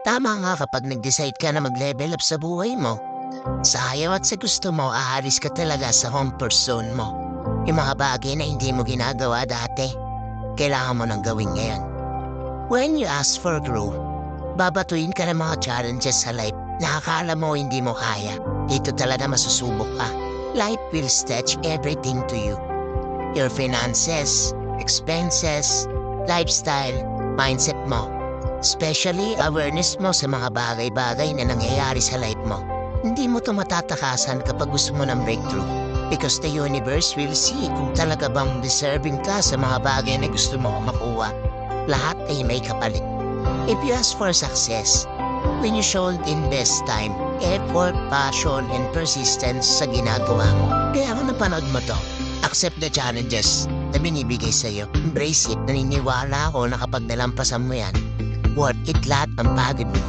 Tama nga kapag nag-decide ka na mag-level up sa buhay mo. Sa ayaw at sa gusto mo, aalis ka talaga sa comfort zone mo. Yung mga bagay na hindi mo ginagawa dati, kailangan mo nang gawin ngayon. When you ask for growth, babatuin ka ng mga challenges sa life na akala mo hindi mo kaya. Dito talaga masusubok ka. Life will stretch everything to you. Your finances, expenses, lifestyle, mindset mo. Especially awareness mo sa mga bagay-bagay na nangyayari sa life mo. Hindi mo to matatakasan kapag gusto mo ng breakthrough. Because the universe will see kung talaga bang deserving ka sa mga bagay na gusto mo makuha. Lahat ay may kapalit. If you ask for success, when you should invest time, effort, passion, and persistence sa ginagawa mo. Kaya kung napanood mo to, accept the challenges na binibigay sa'yo. Embrace it. Naniniwala ako na kapag nalampasan mo yan, worth it lahat ng pagod mo.